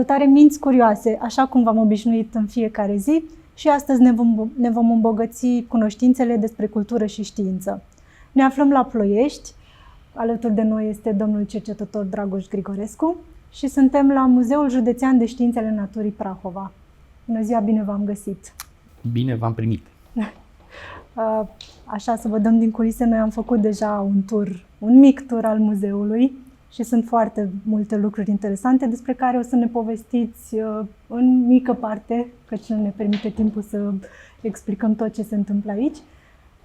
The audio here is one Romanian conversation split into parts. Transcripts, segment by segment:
salutare minți curioase, așa cum v-am obișnuit în fiecare zi și astăzi ne vom îmbogăți cunoștințele despre cultură și știință. Ne aflăm la Ploiești, alături de noi este domnul cercetător Dragoș Grigorescu și suntem la Muzeul Județean de Științele Naturii Prahova. Bună ziua, bine v-am găsit! Bine v-am primit! Așa, să vă dăm din culise, noi am făcut deja un mic tur al muzeului și sunt foarte multe lucruri interesante despre care o să ne povestiți în mică parte, căci nu ne permite timpul să explicăm tot ce se întâmplă aici.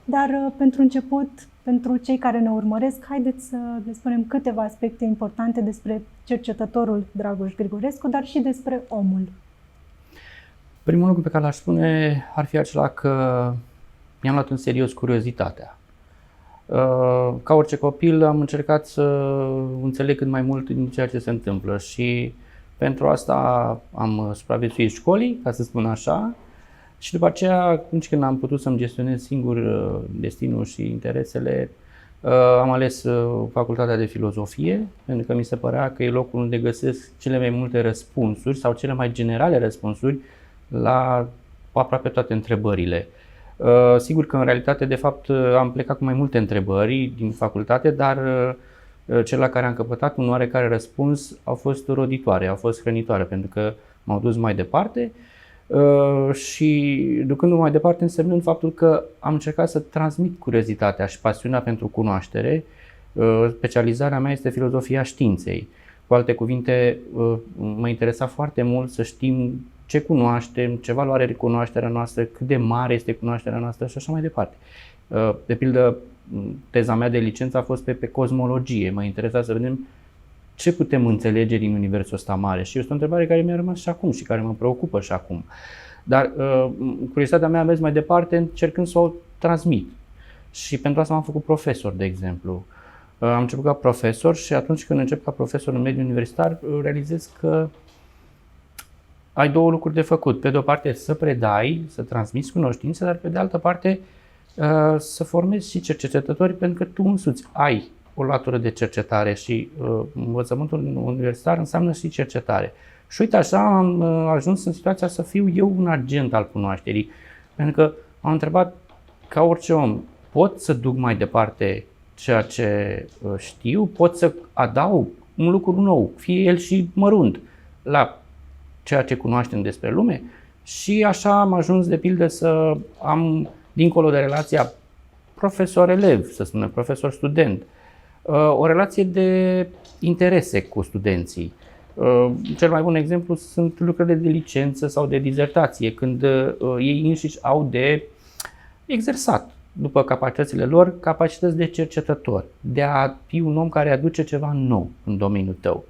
Dar pentru început, pentru cei care ne urmăresc, haideți să le spunem câteva aspecte importante despre cercetătorul Dragoș Grigorescu, dar și despre omul. Primul lucru pe care l-aș spune ar fi acela că mi-am luat în serios curiozitatea. Ca orice copil am încercat să înțeleg cât mai mult din ceea ce se întâmplă și pentru asta am supraviețuit școlii, ca să spun așa, și după aceea, atunci când am putut să-mi gestionez singur destinul și interesele, am ales facultatea de filozofie, pentru că mi se părea că e locul unde găsesc cele mai multe răspunsuri sau cele mai generale răspunsuri la aproape toate întrebările. Sigur că în realitate, de fapt, am plecat cu mai multe întrebări din facultate, dar cele la care am căpătat un oarecare răspuns au fost roditoare, au fost hrănitoare, pentru că m-au dus mai departe și ducându-mă mai departe însemnând faptul că am încercat să transmit curiozitatea și pasiunea pentru cunoaștere. Specializarea mea este filozofia științei. Cu alte cuvinte, mă interesa foarte mult să știm ce cunoaștem, ce valoare are cunoașterea noastră, cât de mare este cunoașterea noastră și așa mai departe. De pildă, teza mea de licență a fost pe cosmologie. Mă interesa să vedem ce putem înțelege din universul ăsta mare și este o întrebare care mi-a rămas și acum și care mă preocupă și acum. Dar curiozitatea mea a mers mai departe încercând să o transmit și pentru asta m-am făcut profesor, de exemplu. Am început ca profesor și atunci când încep ca profesor în mediul universitar realizez că ai două lucruri de făcut. Pe de o parte să predai, să transmiți cunoștințe, dar pe de altă parte să formezi și cercetători, pentru că tu însuți ai o latură de cercetare și învățământul universitar înseamnă și cercetare. Și uite așa am ajuns în situația să fiu eu un agent al cunoașterii, pentru că am întrebat ca orice om, pot să duc mai departe ceea ce știu, pot să adaug un lucru nou, fie el și mărunt, la ceea ce cunoaștem despre lume și așa am ajuns de pildă să am, dincolo de relația profesor-elev, să spunem, profesor-student, o relație de interese cu studenții. Cel mai bun exemplu sunt lucrările de licență sau de dizertație, când ei înșiși au de exersat, după capacitățile lor, capacități de cercetător, de a fi un om care aduce ceva nou în domeniul tău.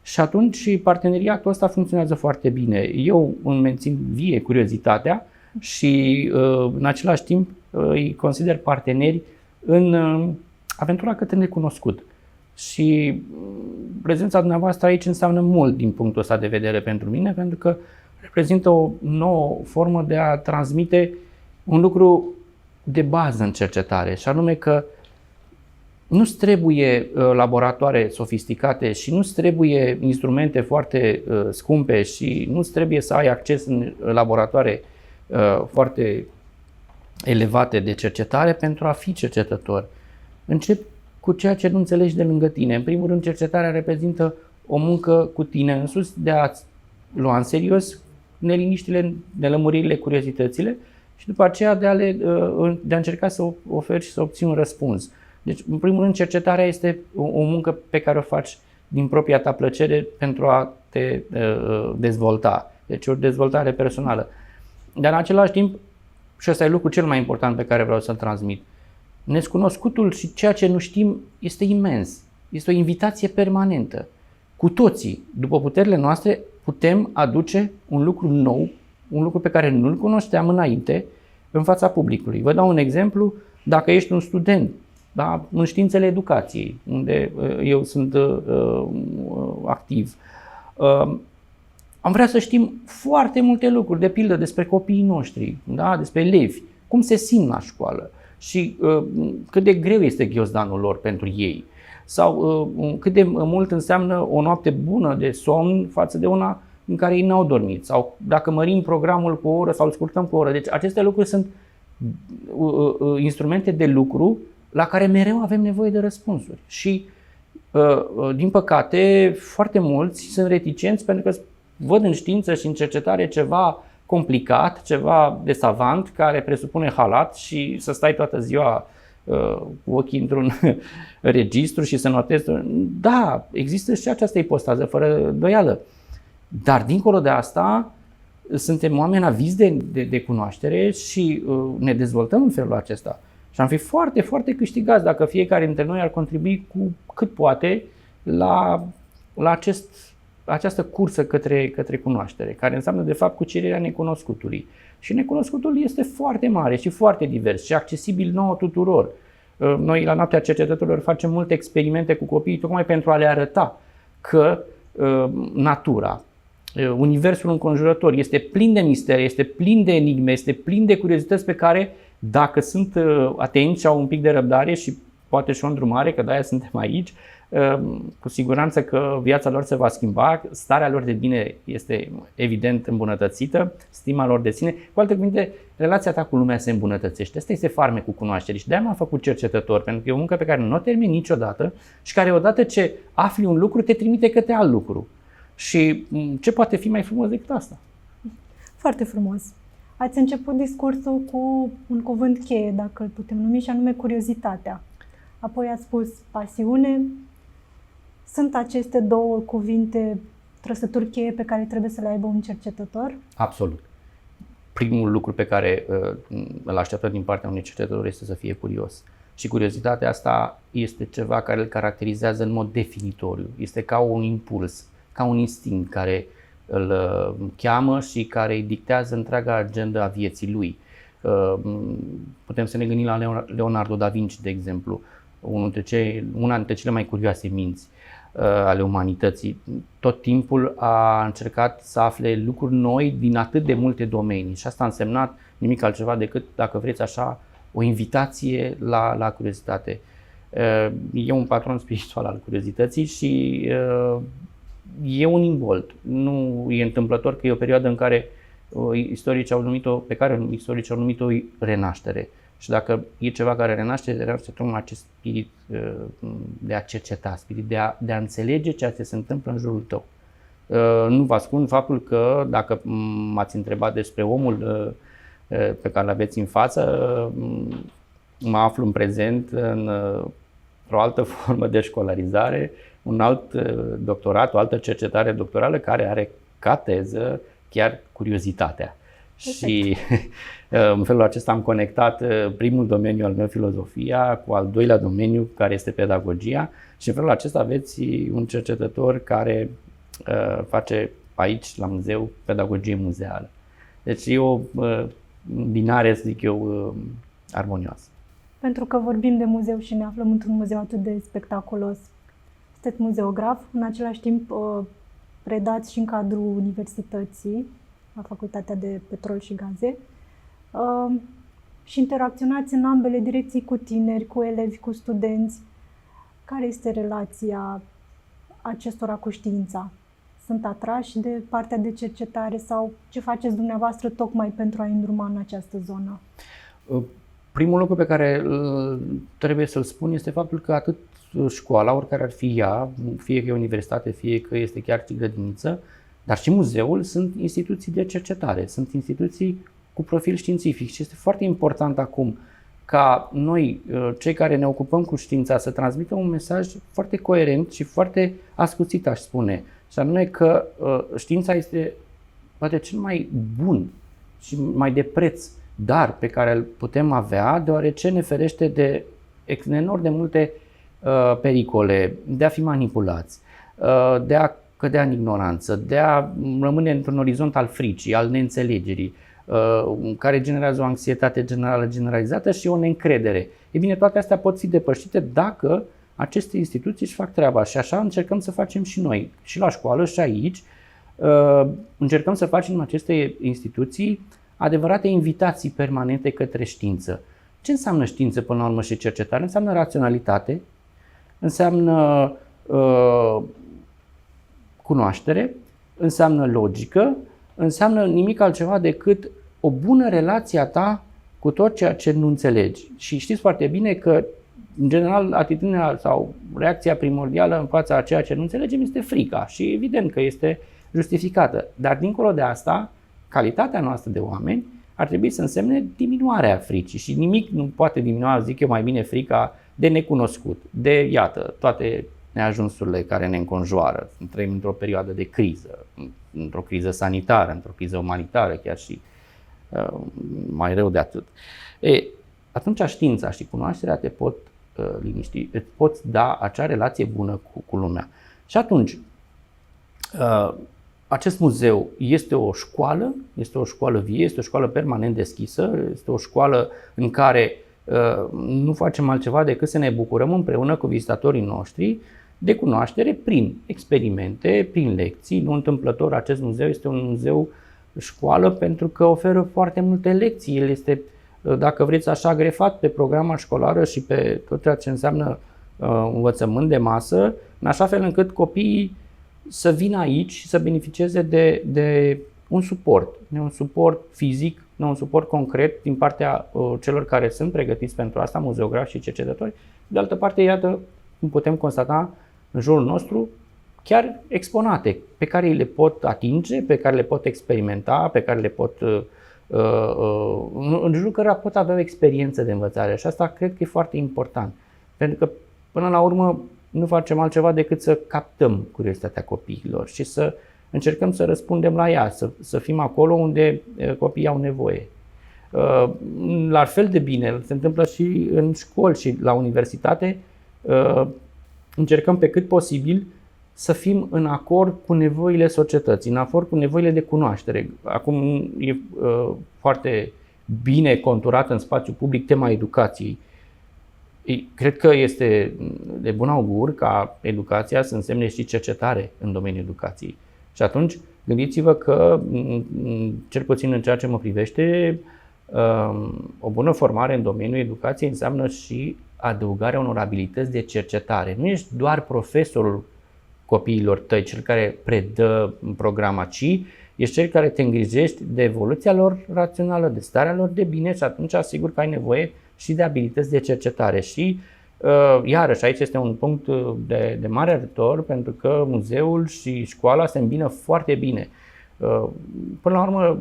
Și atunci parteneriatul ăsta funcționează foarte bine. Eu îmi mențin vie curiozitatea și în același timp îi consider parteneri în aventura către necunoscut. Și prezența dumneavoastră aici înseamnă mult din punctul ăsta de vedere pentru mine, pentru că reprezintă o nouă formă de a transmite un lucru de bază în cercetare, și anume că nu-ți trebuie laboratoare sofisticate și nu-ți trebuie instrumente foarte scumpe și nu-ți trebuie să ai acces în laboratoare foarte elevate de cercetare pentru a fi cercetător. Încep cu ceea ce nu înțelegi de lângă tine. În primul rând, cercetarea reprezintă o muncă cu tine însuți de a-ți lua în serios neliniștile, nelămuririle, curiozitățile și după aceea de a încerca să oferi și să obții un răspuns. Deci, în primul rând, cercetarea este o muncă pe care o faci din propria ta plăcere pentru a te dezvolta. Deci o dezvoltare personală. Dar în același timp, și ăsta e lucrul cel mai important pe care vreau să-l transmit, nescunoscutul și ceea ce nu știm este imens. Este o invitație permanentă. Cu toții, după puterile noastre, putem aduce un lucru nou, un lucru pe care nu-l cunoșteam înainte, în fața publicului. Vă dau un exemplu. Dacă ești un student, da, în științele educației, unde eu sunt activ, am vrea să știm foarte multe lucruri, de pildă despre copiii noștri, da, despre elevi, cum se simt la școală și cât de greu este ghiozdanul lor pentru ei, sau cât de mult înseamnă o noapte bună de somn față de una în care ei n-au dormit sau dacă mărim programul cu o oră sau îl scurtăm cu o oră. Deci aceste lucruri sunt instrumente de lucru la care mereu avem nevoie de răspunsuri. Și din păcate foarte mulți sunt reticenți pentru că văd în știință și în cercetare ceva complicat, ceva de savant care presupune halat și să stai toată ziua cu ochii într-un registru și să notezi. Da, există și această ipostază fără îndoială. Dar dincolo de asta suntem oameni avizi de cunoaștere și ne dezvoltăm în felul acesta. Și am fi foarte, foarte câștigați dacă fiecare dintre noi ar contribui cu cât poate la această cursă către cunoaștere, care înseamnă de fapt cucerirea necunoscutului. Și necunoscutul este foarte mare și foarte divers și accesibil nouă tuturor. Noi la Noaptea Cercetătorilor facem multe experimente cu copiii tocmai pentru a le arăta că natura, universul înconjurător este plin de mistere, este plin de enigme, este plin de curiozități pe care, dacă sunt atenți și au un pic de răbdare și poate și o îndrumare, că de-aia suntem aici, cu siguranță că viața lor se va schimba, starea lor de bine este evident îmbunătățită, stima lor de sine. Cu alte cuvinte, relația ta cu lumea se îmbunătățește. Asta este farmecul cunoașterii și de-aia m-am făcut cercetător, pentru că e o muncă pe care nu o termin niciodată și care odată ce afli un lucru te trimite către alt lucru. Și ce poate fi mai frumos decât asta? Foarte frumos. Ați început discursul cu un cuvânt cheie, dacă îl putem numi, și anume curiozitatea. Apoi ați spus pasiune. Sunt aceste două cuvinte, trăsături cheie pe care trebuie să le aibă un cercetător? Absolut. Primul lucru pe care îl așteptăm din partea unui cercetător este să fie curios. Și curiozitatea asta este ceva care îl caracterizează în mod definitoriu. Este ca un impuls, ca un instinct care îl cheamă și care îi dictează întreaga agenda a vieții lui. Putem să ne gândim la Leonardo da Vinci, de exemplu, una dintre cele mai curioase minți ale umanității. Tot timpul a încercat să afle lucruri noi din atât de multe domenii și asta a însemnat nimic altceva decât, dacă vreți așa, o invitație la curiozitate. E un patron spiritual al curiozității și e un imbold. Nu e întâmplător că e o perioadă în care istoricii au numit-o renaștere. Și dacă e ceva care renaște tocmai acest spirit de a cerceta, spirit de a înțelege ceea ce se întâmplă în jurul tău. Nu vă ascund faptul că dacă m-ați întrebat despre omul pe care l-aveți în față, mă aflu în prezent într-o altă formă de școlarizare, un alt doctorat, o altă cercetare doctorală care are ca teză chiar curiozitatea. Și în felul acesta am conectat primul domeniu al meu, filozofia, cu al doilea domeniu, care este pedagogia, și în felul acesta aveți un cercetător care face aici, la muzeu, pedagogie muzeală. Deci e o binare, să zic eu, armonioasă. Pentru că vorbim de muzeu și ne aflăm într-un muzeu atât de spectaculos, sunteți muzeograf, în același timp predați și în cadrul universității, la Facultatea de Petrol și Gaze, și interacționați în ambele direcții cu tineri, cu elevi, cu studenți. Care este relația acestora cu știința? Sunt atrași de partea de cercetare sau ce faceți dumneavoastră tocmai pentru a îndruma în această zonă? Primul lucru pe care trebuie să-l spun este faptul că atât școala, oricare ar fi ea, fie că e universitate, fie că este chiar și grădiniță, dar și muzeul sunt instituții de cercetare, sunt instituții cu profil științific și este foarte important acum ca noi, cei care ne ocupăm cu știința, să transmitem un mesaj foarte coerent și foarte ascuțit, aș spune, și anume că știința este poate cel mai bun și mai de preț dar pe care îl putem avea, deoarece ne ferește de enorm de multe pericole, de a fi manipulați, de a cădea în ignoranță, de a rămâne într-un orizont al fricii, al neînțelegerii, care generează o anxietate generală generalizată și o neîncredere. Ei bine, toate astea pot fi depășite dacă aceste instituții își fac treaba și așa încercăm să facem și noi, și la școală și aici. Încercăm să facem în aceste instituții adevărate invitații permanente către știință. Ce înseamnă știință până la urmă și cercetare? Înseamnă raționalitate, înseamnă cunoaștere, înseamnă logică, înseamnă nimic altceva decât o bună relație a ta cu tot ceea ce nu înțelegi. Și știți foarte bine că, în general, atitudinea sau reacția primordială în fața a ceea ce nu înțelegem este frica și evident că este justificată. Dar dincolo de asta, calitatea noastră de oameni ar trebui să însemne diminuarea fricii și nimic nu poate diminua, zic eu, mai bine frica de necunoscut, de, iată, toate neajunsurile care ne înconjoară. Trăim într-o perioadă de criză, într-o criză sanitară, într-o criză umanitară, chiar și mai rău de atât. Atunci știința și cunoașterea te pot liniști, îți poți da acea relație bună cu lumea. Și atunci, acest muzeu este o școală vie, este o școală permanent deschisă, este o școală în care nu facem altceva decât să ne bucurăm împreună cu vizitatorii noștri de cunoaștere prin experimente, prin lecții. Nu întâmplător, acest muzeu este un muzeu școală pentru că oferă foarte multe lecții. El este, dacă vreți, așa grefat pe programa școlară și pe tot ceea ce înseamnă învățământ de masă, în așa fel încât copiii să vină aici și să beneficieze de un suport fizic, un suport concret din partea celor care sunt pregătiți pentru asta, muzeografi și cercetători. De altă parte, iată, cum putem constata în jurul nostru, chiar exponate pe care le pot atinge, pe care le pot experimenta, pe care le pot, în jurul cărora pot avea o experiență de învățare. Și asta cred că e foarte important, pentru că până la urmă nu facem altceva decât să captăm curiozitatea copiilor și să încercăm să răspundem la ea, să fim acolo unde copiii au nevoie. La fel de bine se întâmplă și în școli și la universitate. Încercăm pe cât posibil să fim în acord cu nevoile societății, în acord cu nevoile de cunoaștere. Acum e foarte bine conturată în spațiu public tema educației. Cred că este de bun augur ca educația să însemne și cercetare în domeniul educației. Și atunci gândiți-vă că, cel puțin în ceea ce mă privește, o bună formare în domeniul educației înseamnă și adăugarea unor abilități de cercetare. Nu ești doar profesorul copiilor tăi, cel care predă programa, ci ești cel care te îngrijești de evoluția lor rațională, de starea lor de bine și atunci asigur că ai nevoie și de abilități de cercetare. Și iarăși aici este un punct de mare ajutor pentru că muzeul și școala se îmbină foarte bine. Până la urmă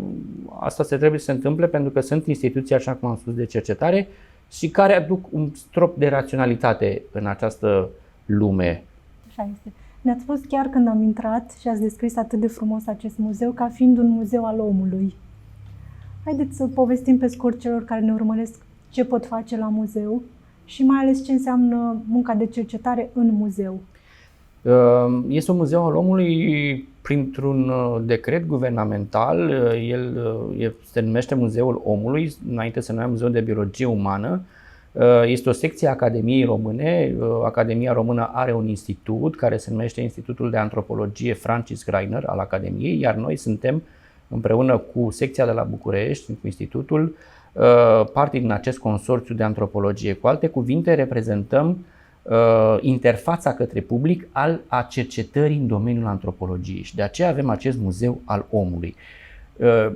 asta trebuie să se întâmple pentru că sunt instituții, așa cum am spus, de cercetare și care aduc un strop de raționalitate în această lume. Așa este. Ne-ați spus chiar când am intrat și ați descris atât de frumos acest muzeu ca fiind un muzeu al omului. Haideți să povestim pe scurt celor care ne urmăresc ce pot face la muzeu și mai ales ce înseamnă munca de cercetare în muzeu. Este un muzeu al omului printr-un decret guvernamental. El se numește Muzeul Omului, înainte se numea Muzeul de Biologie Umană. Este o secție a Academiei Române. Academia Română are un institut care se numește Institutul de Antropologie Francis Greiner al Academiei, iar noi suntem împreună cu secția de la București, cu institutul, parte din acest consorțiu de antropologie. Cu alte cuvinte, reprezentăm interfața către public a cercetării în domeniul antropologiei și de aceea avem acest muzeu al omului.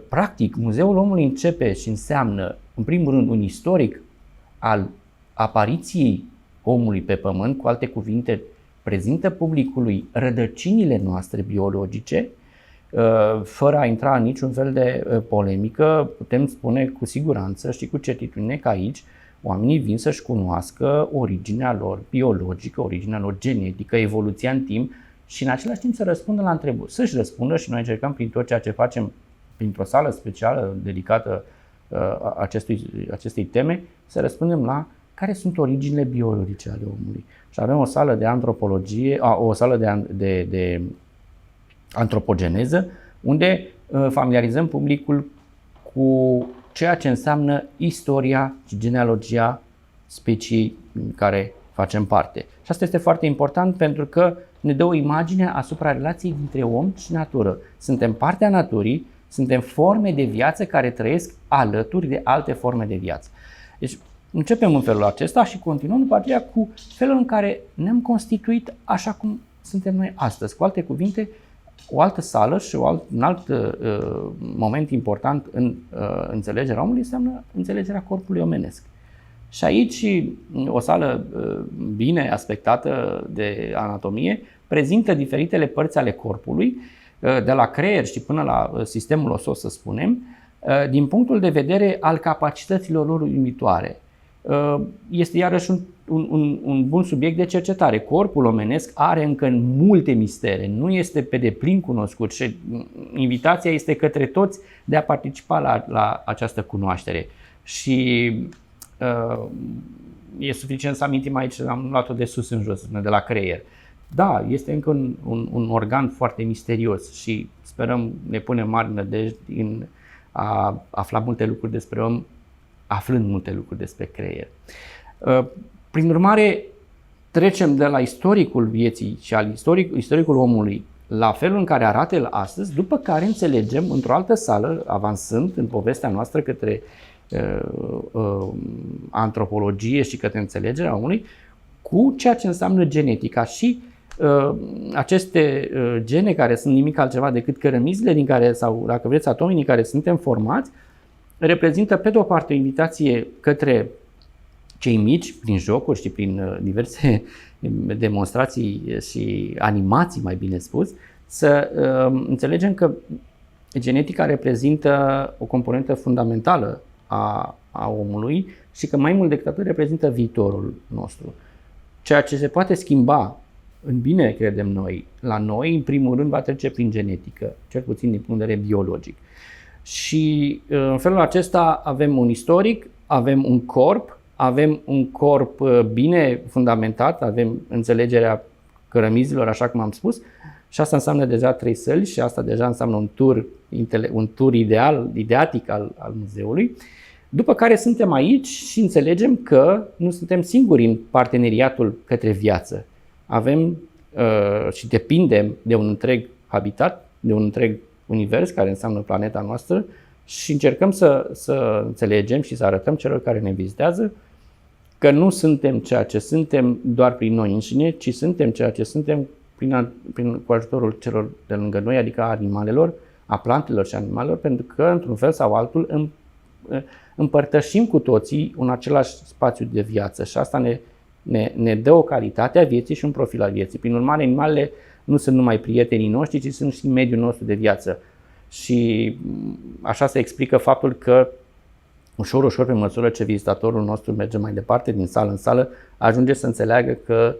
Practic, Muzeul Omului începe și înseamnă, în primul rând, un istoric al apariției omului pe pământ, cu alte cuvinte, prezintă publicului rădăcinile noastre biologice. Fără a intra în niciun fel de polemică, putem spune cu siguranță și cu certitudine că aici oamenii vin să-și cunoască originea lor biologică, originea lor genetică, evoluția în timp și în același timp să răspundă la întrebări. Să-și răspundă și noi încercăm prin tot ceea ce facem, printr-o sală specială dedicată acestei teme, să răspundem la care sunt originile biologice ale omului. Și avem o sală de antropologie, o sală de antropogeneză, unde familiarizăm publicul cu ceea ce înseamnă istoria și genealogia speciei în care facem parte. Și asta este foarte important pentru că ne dă o imagine asupra relației dintre om și natură. Suntem partea naturii, suntem forme de viață care trăiesc alături de alte forme de viață. Deci începem în felul acesta și continuăm după aceea cu felul în care ne-am constituit așa cum suntem noi astăzi. Cu alte cuvinte, o altă sală și un alt moment important în înțelegerea omului înseamnă înțelegerea corpului omenesc. Și aici o sală bine aspectată de anatomie prezintă diferitele părți ale corpului, de la creier și până la sistemul osos, să spunem, din punctul de vedere al capacităților lor uimitoare. Este iarăși un bun subiect de cercetare. Corpul omenesc are încă multe mistere, nu este pe deplin cunoscut și invitația este către toți de a participa la această cunoaștere. Și e suficient să amintim aici, am luat-o de sus în jos, de la creier. Da, este încă un organ foarte misterios și sperăm, ne punem mari nădejde în a afla multe lucruri despre om, aflând multe lucruri despre creier. Prin urmare, trecem de la istoricul vieții și al istoricul omului la felul în care arată el astăzi, după care înțelegem într-o altă sală, avansând în povestea noastră către antropologie și către înțelegerea omului, cu ceea ce înseamnă genetica și aceste gene care sunt nimic altceva decât cărămizile din care, sau dacă vreți atomii din care suntem formați, reprezintă pe de o parte o invitație către cei mici, prin jocuri și prin diverse demonstrații și animații, mai bine spus, să înțelegem că genetica reprezintă o componentă fundamentală a omului și că mai mult decât atât reprezintă viitorul nostru. Ceea ce se poate schimba în bine, credem noi, la noi, în primul rând va trece prin genetică, cel puțin din punct de vedere biologic. Și în felul acesta avem un istoric, avem un corp bine fundamentat, avem înțelegerea cărămizilor, așa cum am spus, și asta înseamnă deja 3 săli și asta deja înseamnă un tur ideatic al muzeului. După care suntem aici și înțelegem că nu suntem singuri în parteneriatul către viață. Avem și depindem de un întreg habitat, de un întreg univers care înseamnă planeta noastră și încercăm să înțelegem și să arătăm celor care ne vizitează că nu suntem ceea ce suntem doar prin noi înșine, ci suntem ceea ce suntem cu ajutorul celor de lângă noi, adică a animalelor, a plantelor și animalelor, pentru că într-un fel sau altul împărtășim cu toții un același spațiu de viață și asta ne dă o calitate a vieții și un profil al vieții. Prin urmare, animalele nu sunt numai prietenii noștri, ci sunt și mediul nostru de viață. Și așa se explică faptul că ușor, pe măsură ce vizitatorul nostru merge mai departe din sală în sală, ajunge să înțeleagă că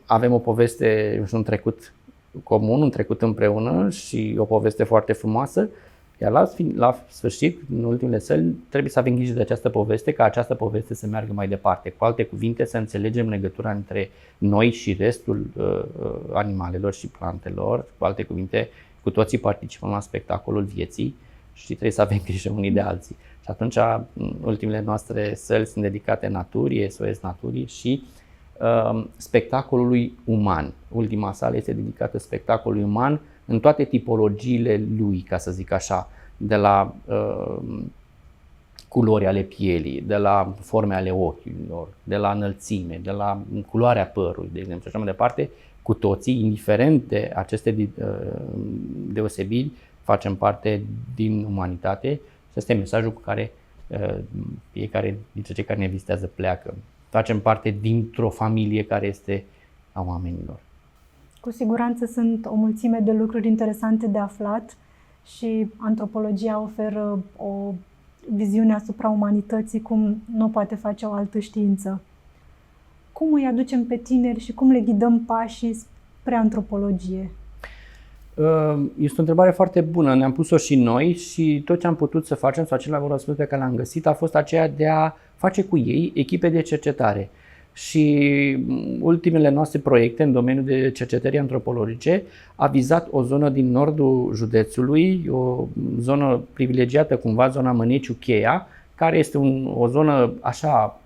avem o poveste și un trecut comun, un trecut împreună și o poveste foarte frumoasă. Iar la sfârșit, în ultimele săli, trebuie să avem grijă de această poveste, ca această poveste să meargă mai departe. Cu alte cuvinte, să înțelegem legătura între noi și restul animalelor și plantelor. Cu alte cuvinte, cu toții participăm la spectacolul vieții și trebuie să avem grijă unii de alții. Și atunci, ultimele noastre săli sunt dedicate naturii, SOS Naturii și spectacolului uman. Ultima sală este dedicată spectacolului uman în toate tipologiile lui, ca să zic așa, de la culori ale pielii, de la forme ale ochilor, de la înălțime, de la culoarea părului, de exemplu, și așa mai departe, cu toții, indiferent de aceste deosebiri, facem parte din umanitate și ăsta e mesajul cu care fiecare dintre cei care ne vizitează pleacă. Facem parte dintr-o familie care este a oamenilor. Cu siguranță sunt o mulțime de lucruri interesante de aflat și antropologia oferă o viziune asupra umanității cum nu poate face o altă știință. Cum îi aducem pe tineri și cum le ghidăm pașii spre antropologie? Este o întrebare foarte bună, ne-am pus-o și noi și tot ce am putut să facem, sau acela răspuns pe care l-am găsit, a fost aceea de a face cu ei echipe de cercetare. Și ultimele noastre proiecte în domeniul de cercetări antropologice a vizat o zonă din nordul județului, o zonă privilegiată cumva, zona Măneciu-Cheia, care este o zonă așa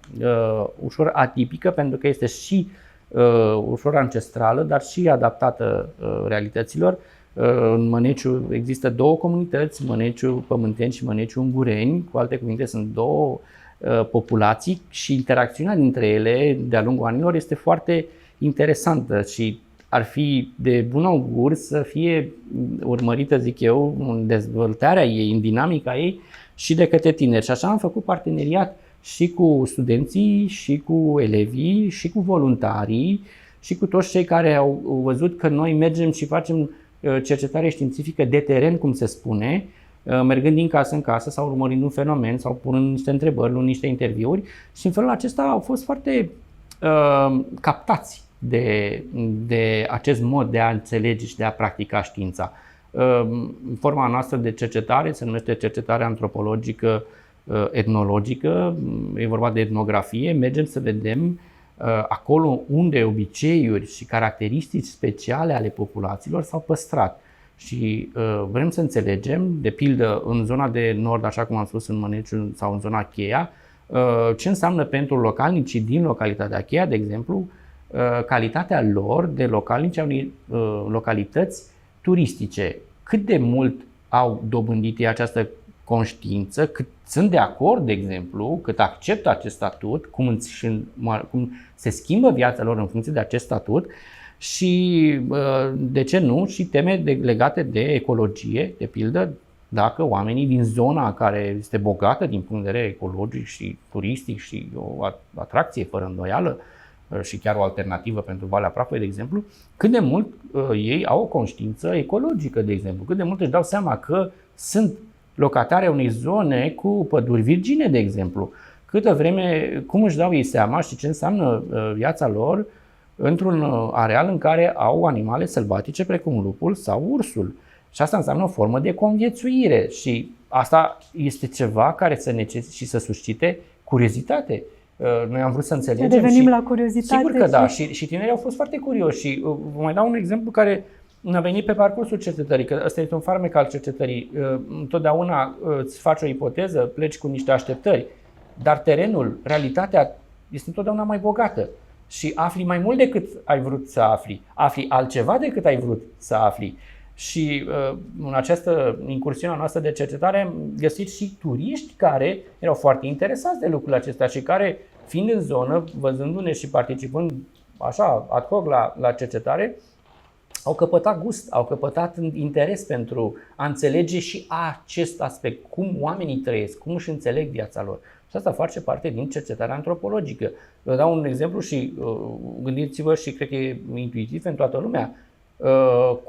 ușor atipică pentru că este și ușor ancestrală, dar și adaptată realităților. În Măneciu există 2 comunități, Măneciu Pământeni și Măneciu Ungureni, cu alte cuvinte sunt 2 populații și interacțiunea dintre ele de-a lungul anilor este foarte interesantă și ar fi de bun augur să fie urmărită, zic eu, în dezvoltarea ei, în dinamica ei și de către tineri. Și așa am făcut parteneriat și cu studenții, și cu elevii, și cu voluntarii, și cu toți cei care au văzut că noi mergem și facem cercetare științifică de teren, cum se spune, mergând din casă în casă sau urmărind un fenomen sau punând niște întrebări, luând niște interviuri, și în felul acesta au fost foarte captați de acest mod de a înțelege și de a practica știința. Forma noastră de cercetare se numește cercetare antropologică etnologică, e vorba de etnografie, mergem să vedem acolo unde obiceiuri și caracteristici speciale ale populațiilor s-au păstrat. Și vrem să înțelegem, de pildă în zona de nord, așa cum am spus, în Măneciul sau în zona Cheia, ce înseamnă pentru localnicii din localitatea Cheia, de exemplu, calitatea lor de localnici a unei localități turistice. Cât de mult au dobândit ei această conștiință, cât sunt de acord, de exemplu, cât acceptă acest statut, cum se schimbă viața lor în funcție de acest statut și, de ce nu, și teme legate de ecologie, de pildă, dacă oamenii din zona care este bogată din punct de vedere ecologic și turistic și o atracție fără îndoială și chiar o alternativă pentru Valea Prahovei, de exemplu, cât de mult ei au o conștiință ecologică, de exemplu, cât de mult își dau seama că sunt locatari ai unei zone cu păduri virgine, de exemplu, câtă vreme, cum își dau ei seama și ce înseamnă viața lor într-un areal în care au animale sălbatice precum lupul sau ursul. Și asta înseamnă o formă de conviețuire și asta este ceva care să necesite și să suscite curiozitate. Noi am vrut să înțelegem. Revenim la curiozitate. Sigur că da, și tinerii au fost foarte curioși și vă mai dau un exemplu care a venit pe parcursul cercetării, că ăsta este un farmec al cercetării. Întotdeauna îți faci o ipoteză, pleci cu niște așteptări, dar terenul, realitatea este întotdeauna mai bogată și afli mai mult decât ai vrut să afli, afli altceva decât ai vrut să afli. Și în această incursiune noastră de cercetare am găsit și turiști care erau foarte interesați de lucrurile acestea și care, fiind în zonă, văzându-ne și participând așa ad hoc la cercetare, au căpătat gust, au căpătat interes pentru a înțelege și acest aspect, cum oamenii trăiesc, cum își înțeleg viața lor. Și asta face parte din cercetarea antropologică. Vă dau un exemplu și gândiți-vă și cred că e intuitiv în toată lumea.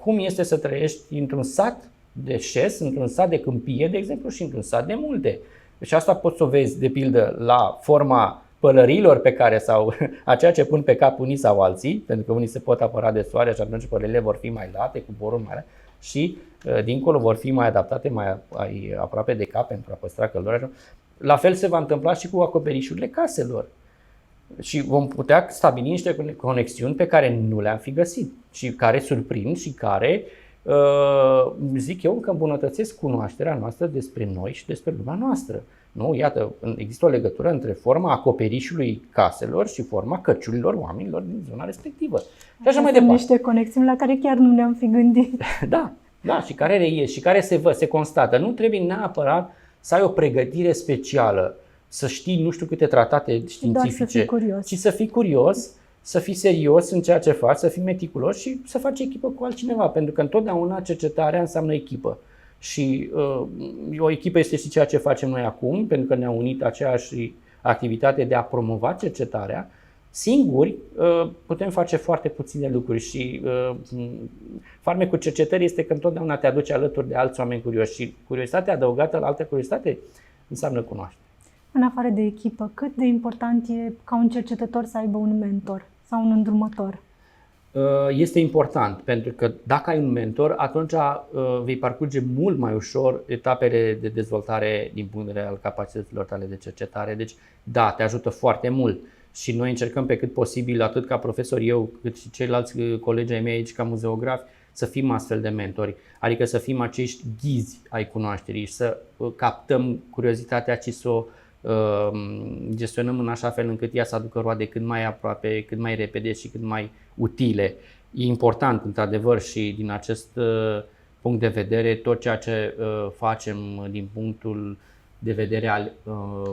Cum este să trăiești într-un sat de șes, într-un sat de câmpie, de exemplu, și într-un sat de munte. Și asta poți să o vezi, de pildă, la forma pălăriilor pe care sau a ceea ce pun pe cap unii sau alții, pentru că unii se pot apăra de soare și atunci pălările vor fi mai late, cu borul mai late și dincolo vor fi mai adaptate, mai aproape de cap pentru a păstra căldura. La fel se va întâmpla și cu acoperișurile caselor. Și vom putea stabili niște conexiuni pe care nu le-am fi găsit și care surprind și care, zic eu, că îmbunătățesc cunoașterea noastră despre noi și despre lumea noastră. Nu? Iată, există o legătură între forma acoperișului caselor și forma căciulilor oamenilor din zona respectivă. Și așa mai departe. Niște conexiuni la care chiar nu ne-am fi gândit. Da, și care reies și care se constată. Nu trebuie neapărat să ai o pregătire specială, să știi nu știu câte tratate științifice, ci să fii curios, să fii serios în ceea ce faci, să fii meticulos și să faci echipă cu altcineva, pentru că întotdeauna cercetarea înseamnă echipă. Și o echipă este și ceea ce facem noi acum, pentru că ne-a unit aceeași activitate de a promova cercetarea. Singuri putem face foarte puține lucruri și farmecul cercetării este că întotdeauna te aduce alături de alți oameni curioși și curiozitatea adăugată la altă curiozitate înseamnă cunoaștere. În afară de echipă, cât de important e ca un cercetător să aibă un mentor sau un îndrumător? Este important, pentru că dacă ai un mentor, atunci vei parcurge mult mai ușor etapele de dezvoltare din punct de vedere al capacităților tale de cercetare. Deci, da, te ajută foarte mult și noi încercăm pe cât posibil, atât ca profesor eu, cât și ceilalți colegi ai mei aici ca muzeografi, să fim astfel de mentori, adică să fim acești ghizi ai cunoașterii și să captăm curiozitatea și să o gestionăm în așa fel încât ea să aducă roade cât mai aproape, cât mai repede și cât mai utile. E important, într-adevăr, și din acest punct de vedere, tot ceea ce facem din punctul de vedere al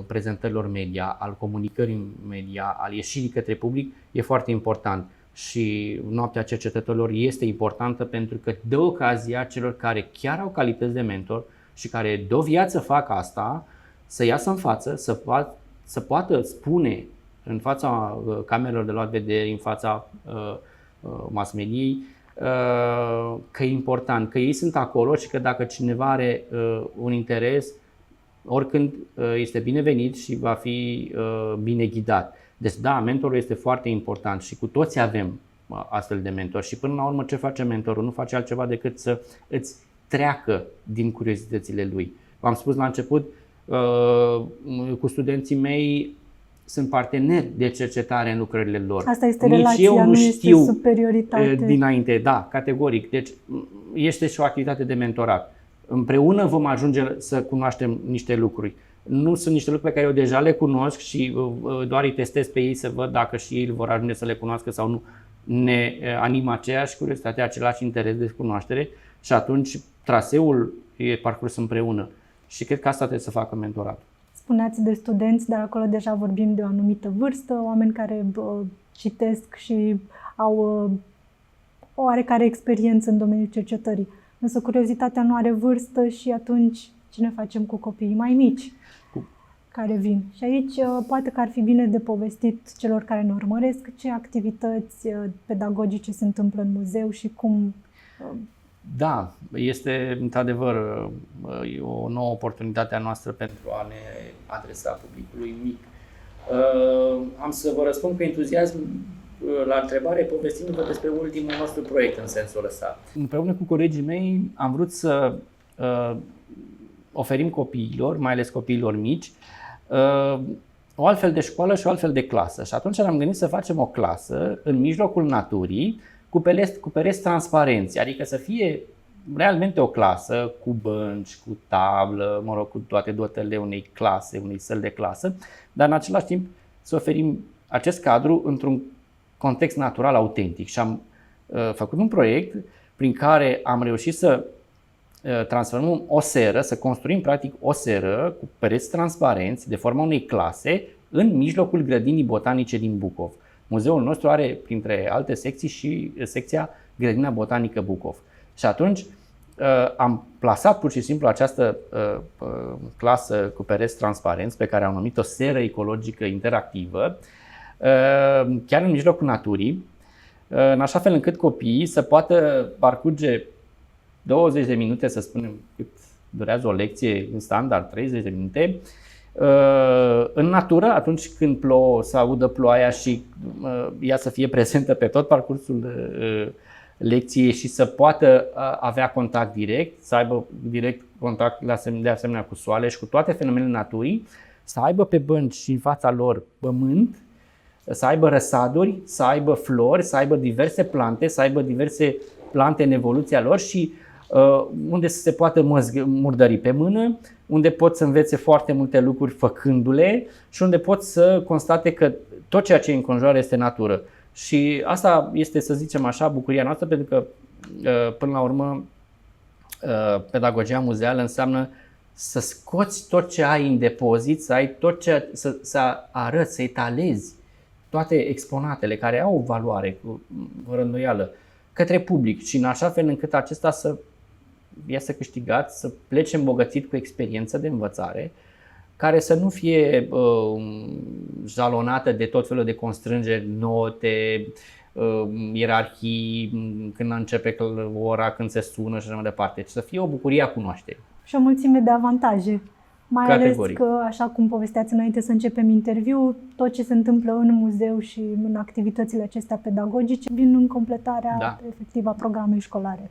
prezentărilor media, al comunicării media, al ieșirii către public, e foarte important. și noaptea cercetătorilor este importantă pentru că dă ocazia celor care chiar au calități de mentor și care de o viață fac asta să iasă în față, să poată spune în fața camerelor de luat vedere, în fața mass mediei, că e important, că ei sunt acolo și că dacă cineva are un interes, oricând este binevenit și va fi bine ghidat. Deci da, mentorul este foarte important și cu toți avem astfel de mentor și până la urmă ce face mentorul? Nu face altceva decât să îți treacă din curiozitățile lui. V-am spus la început, cu studenții mei sunt parteneri de cercetare în lucrările lor. Asta este Nici relația, eu nu este superioritate. Dinainte, da, categoric. Deci este și o activitate de mentorat. Împreună vom ajunge să cunoaștem niște lucruri. Nu sunt niște lucruri pe care eu deja le cunosc și doar îi testez pe ei să văd dacă și ei vor ajunge să le cunoască sau nu. Ne animă aceeași curiozitate, același interes de cunoaștere și atunci traseul e parcurs împreună. Și cred că asta trebuie să facă mentoratul. Spuneați de studenți, dar acolo deja vorbim de o anumită vârstă, oameni care citesc și au o oarecare experiență în domeniul cercetării. Însă curiozitatea nu are vârstă și atunci ce ne facem cu copiii mai mici care vin? Și aici poate că ar fi bine de povestit celor care ne urmăresc ce activități pedagogice se întâmplă în muzeu și cum... Da, este într-adevăr o nouă oportunitate a noastră pentru a ne adresa publicului mic. Am să vă răspund cu entuziasm la întrebare povestindu-vă despre ultimul nostru proiect în sensul ăsta. Împreună cu colegii mei am vrut să oferim copiilor, mai ales copiilor mici, o altfel de școală și o altfel de clasă. Și atunci am gândit să facem o clasă în mijlocul naturii cu pereți transparenți, adică să fie realmente o clasă cu bănci, cu tablă, mă rog, cu toate dotările unei clase, unei săli de clasă, dar în același timp să oferim acest cadru într-un context natural autentic. Și am făcut un proiect prin care am reușit să transformăm o seră, să construim practic o seră cu pereți transparenți de forma unei clase în mijlocul grădinii botanice din Bucov. Muzeul nostru are, printre alte secții, și secția Grădina Botanică Bucov. Și atunci am plasat pur și simplu această clasă cu pereți transparenți, pe care am numit-o seră ecologică interactivă, chiar în mijlocul naturii, în așa fel încât copiii să poată parcurge 20 de minute, să spunem cât durează o lecție în standard, 30 de minute, în natură, atunci când plouă, să audă ploaia și ea să fie prezentă pe tot parcursul lecției și să poată avea contact direct, să aibă direct contact de asemenea cu soare și cu toate fenomenele naturii, să aibă pe bănci și în fața lor pământ, să aibă răsaduri, să aibă flori, să aibă diverse plante, să aibă diverse plante în evoluția lor și unde să se poată murdări pe mână, unde pot să învețe foarte multe lucruri făcându-le și unde pot să constate că tot ceea ce îi înconjoară este natură. Și asta este, să zicem așa, bucuria noastră, pentru că până la urmă pedagogia muzeală înseamnă să scoți tot ce ai în depozit, să ai tot ce, să arăți, să etalezi toate exponatele care au valoare, cu rânduială, către public și în așa fel încât acesta să iasă câștigat, să plece îmbogățit cu experiență de învățare, care să nu fie jalonată de tot felul de constrângeri, note, ierarhii, când începe ora, când se sună și așa mai departe, ci să fie o bucurie a cunoașterii. Și o mulțime de avantaje. Mai Categoric. ales că, așa cum povesteați înainte să începem interviul, tot ce se întâmplă în muzeu și în activitățile acestea pedagogice vin în completarea efectivă a programei școlare.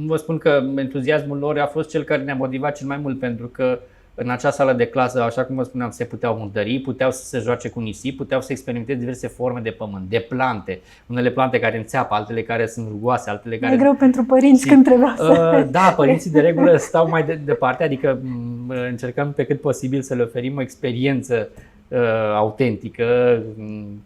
Vă spun că entuziasmul lor a fost cel care ne-a motivat cel mai mult, pentru că în acea sală de clasă, așa cum vă spuneam, se puteau murdări, puteau să se joace cu nisip, puteau să experimenteze diverse forme de pământ, de plante, unele plante care înțeapă, altele care sunt rugoase, altele care... E greu pentru părinți când trebuie să... Da, părinții de regulă stau mai departe, adică încercăm pe cât posibil să le oferim o experiență autentică,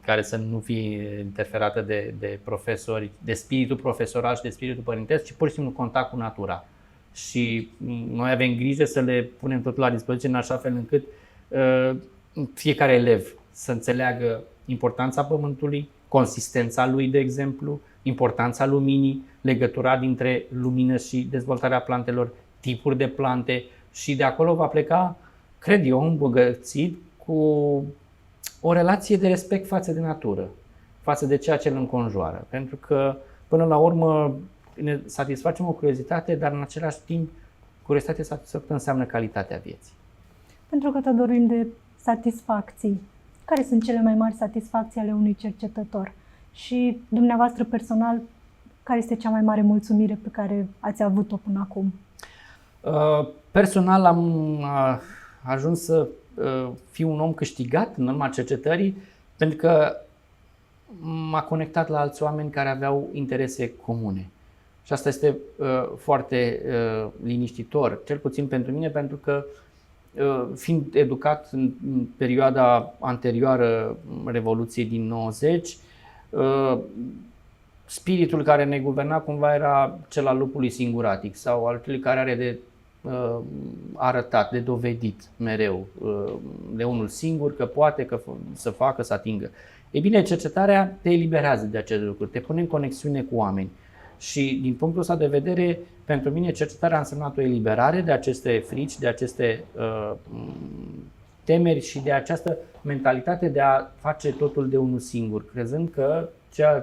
care să nu fie interferată de profesori, de spiritul profesoral și de spiritul părintesc, ci pur și simplu contact cu natura. Și noi avem grijă să le punem totul la dispoziție în așa fel încât fiecare elev să înțeleagă importanța pământului, consistența lui, de exemplu, importanța luminii, legătura dintre lumină și dezvoltarea plantelor, tipuri de plante și de acolo va pleca, cred eu, îmbogățit cu o relație de respect față de natură, față de ceea ce îl înconjoară. Pentru că, până la urmă, ne satisfacem o curiozitate, dar în același timp, curiozitatea satisfăcută înseamnă calitatea vieții. Pentru că tot vorbim de satisfacții. Care sunt cele mai mari satisfacții ale unui cercetător? Și dumneavoastră personal, care este cea mai mare mulțumire pe care ați avut-o până acum? Personal am ajuns să fiu un om câștigat în urma cercetării, pentru că m-a conectat la alți oameni care aveau interese comune. Și asta este foarte liniștitor, cel puțin pentru mine, pentru că fiind educat în perioada anterioară Revoluției din 90, spiritul care ne guverna cumva era cel al lupului singuratic sau al celui care are de arătat, de dovedit mereu de unul singur că poate să facă, să atingă. Ei bine, cercetarea te eliberează de aceste lucruri, te pune în conexiune cu oameni. Și din punctul ăsta de vedere, pentru mine cercetarea a însemnat o eliberare de aceste frici, de aceste temeri și de această mentalitate de a face totul de unul singur, crezând că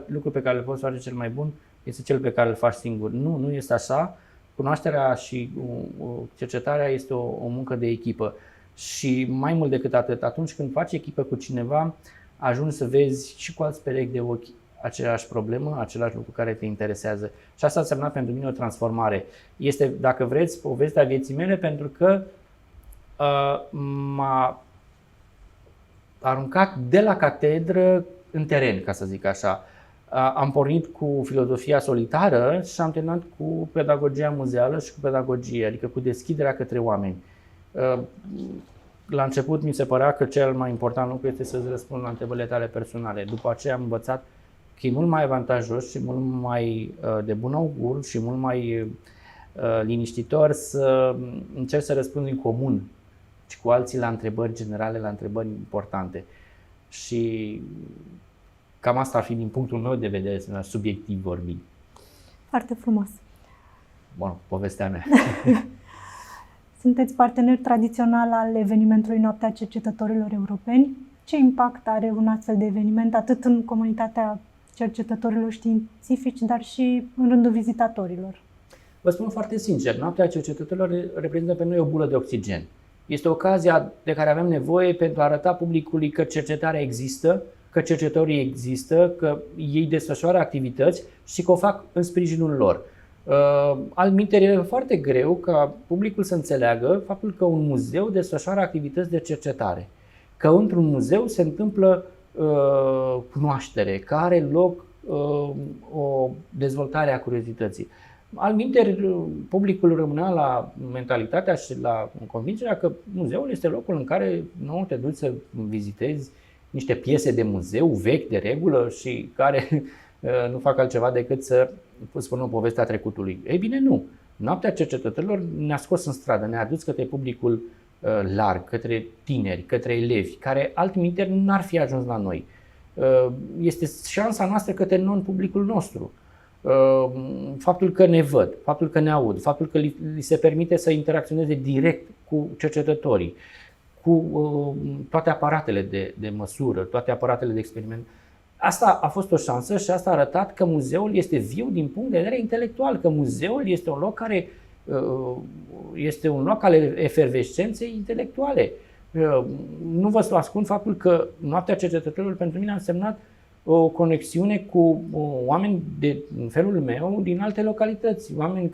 lucrul pe care îl poți face cel mai bun este cel pe care îl faci singur. Nu este așa. Cunoașterea și cercetarea este o muncă de echipă. Și mai mult decât atât, atunci când faci echipă cu cineva, ajungi să vezi și cu alți perechi de ochi aceeași problemă, același lucru care te interesează. Și asta a însemnat pentru mine o transformare. Este, dacă vreți, povestea vieții mele, pentru că m-a aruncat de la catedră în teren, ca să zic așa. Am pornit cu filozofia solitară și am terminat cu pedagogia muzeală și cu pedagogie, adică cu deschiderea către oameni. La început mi se părea că cel mai important lucru este să-ți răspund la întrebările tale personale. După aceea am învățat că e mult mai avantajos și mult mai de bun augur și mult mai liniștitor să încerc să răspund în comun și cu alții la întrebări generale, la întrebări importante. Și cam asta ar fi din punctul meu de vedere, subiectiv vorbind. Foarte frumos. Bun, povestea mea. Sunteți partener tradițional al evenimentului Noaptea Cercetătorilor Europeni. Ce impact are un astfel de eveniment atât în comunitatea cercetătorilor științifici, dar și în rândul vizitatorilor? Vă spun foarte sincer, Noaptea Cercetătorilor reprezintă pentru noi o bulă de oxigen. Este ocazia de care avem nevoie pentru a arăta publicului că cercetarea există, că cercetătorii există, că ei desfășoară activități și că o fac în sprijinul lor. Altminteri, e foarte greu ca publicul să înțeleagă faptul că un muzeu desfășoară activități de cercetare, că într-un muzeu se întâmplă cunoaștere, că are loc o dezvoltare a curiozității. Altminteri, publicul rămânea la mentalitatea și la convingerea că muzeul este locul în care nu te duci să vizitezi niște piese de muzeu vechi de regulă și care nu fac altceva decât să spună o poveste a trecutului. Ei bine, nu. Noaptea Cercetătorilor ne-a scos în stradă, ne-a adus către publicul larg, către tineri, către elevi, care altminteri n-ar fi ajuns la noi. Este șansa noastră către non-publicul nostru. Faptul că ne văd, faptul că ne aud, faptul că li se permite să interacționeze direct cu cercetătorii, cu toate aparatele de măsură, toate aparatele de experiment. Asta a fost o șansă și asta a arătat că muzeul este viu din punct de vedere intelectual, că muzeul este un loc care este un loc al efervescenței intelectuale. Nu vă ascund faptul că Noaptea Cercetătorilor pentru mine a însemnat o conexiune cu oameni în felul meu din alte localități, oameni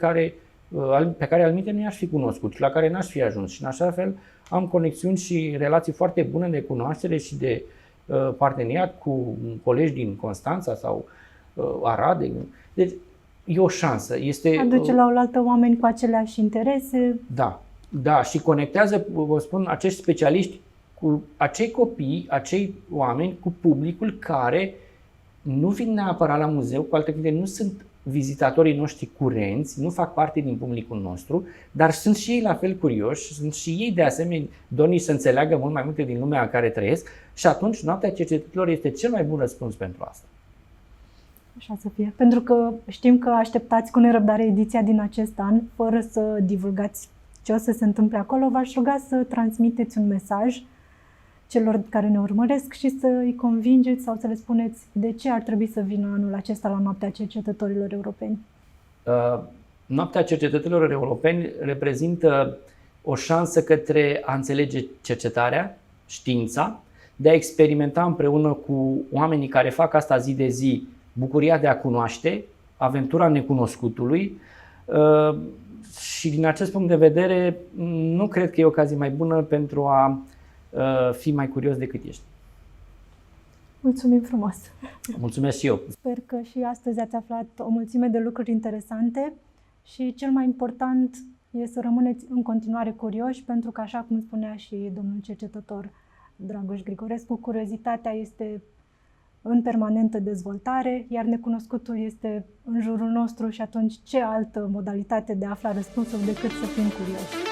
pe care altminte nu i-aș fi cunoscut și la care n-aș fi ajuns. Și în așa fel am conexiuni și relații foarte bune de cunoaștere și de parteneriat cu colegi din Constanța sau Arad. Deci e o șansă. Aduce la oaltă oameni cu aceleași interese. Da, și conectează, vă spun, acești specialiști cu acei copii, acei oameni, cu publicul care nu vin neapărat la muzeu, cu alte cuvinte, nu sunt vizitatorii noștri curenți, nu fac parte din publicul nostru, dar sunt și ei la fel curioși, sunt și ei de asemenea dornici să înțeleagă mult mai multe din lumea în care trăiesc și atunci Noaptea Cercetătorilor este cel mai bun răspuns pentru asta. Așa să fie. Pentru că știm că așteptați cu nerăbdare ediția din acest an, fără să divulgați ce o să se întâmple acolo, v-aș ruga să transmiteți un mesaj celor care ne urmăresc și să îi convingeți sau să le spuneți de ce ar trebui să vină anul acesta la Noaptea Cercetătorilor Europeni. Noaptea Cercetătorilor Europeni reprezintă o șansă către a înțelege cercetarea, știința, de a experimenta împreună cu oamenii care fac asta zi de zi, bucuria de a cunoaște, aventura necunoscutului și din acest punct de vedere nu cred că e ocazie mai bună pentru a fi mai curios decât ești. Mulțumim frumos! Mulțumesc și eu! Sper că și astăzi ați aflat o mulțime de lucruri interesante și cel mai important e să rămâneți în continuare curioși, pentru că, așa cum spunea și domnul cercetător Dragoș Grigorescu, curiozitatea este în permanentă dezvoltare, iar necunoscutul este în jurul nostru și atunci ce altă modalitate de a afla răspunsul decât să fim curioși.